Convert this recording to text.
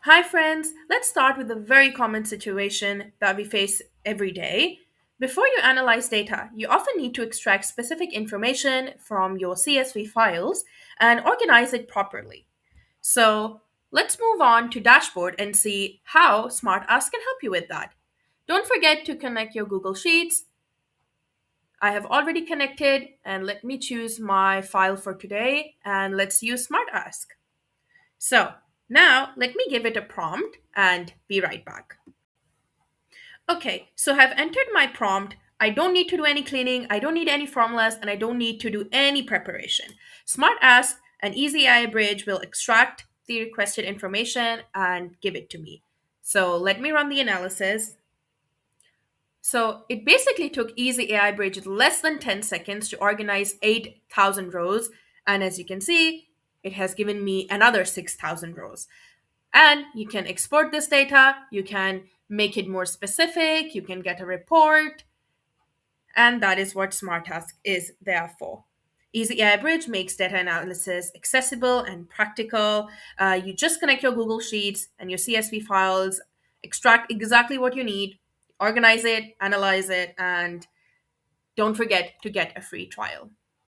Hi, friends. Let's start with a very common situation that we face every day. Before you analyze data, you often need to extract specific information from your CSV files and organize it properly. So let's move on to dashboard and see how Smart Ask can help you with that. Don't forget to connect your Google Sheets. I have already connected, and let me choose my file for today and let's use Smart Ask. So now let me give it a prompt and be right back. Okay, so I've entered my prompt. I don't need to do any cleaning, I don't need any formulas, and I don't need to do any preparation. Smart Ask and Easy AI Bridge will extract the requested information and give it to me. So let me run the analysis. So it basically took Easy AI Bridge less than 10 seconds to organize 8,000 rows. And as you can see, it has given me another 6,000 rows. And you can export this data, you can make it more specific, you can get a report, and that is what SmartTask is there for. Easy AI Bridge makes data analysis accessible and practical. You just connect your Google Sheets and your CSV files, extract exactly what you need, organize it, analyze it, and don't forget to get a free trial.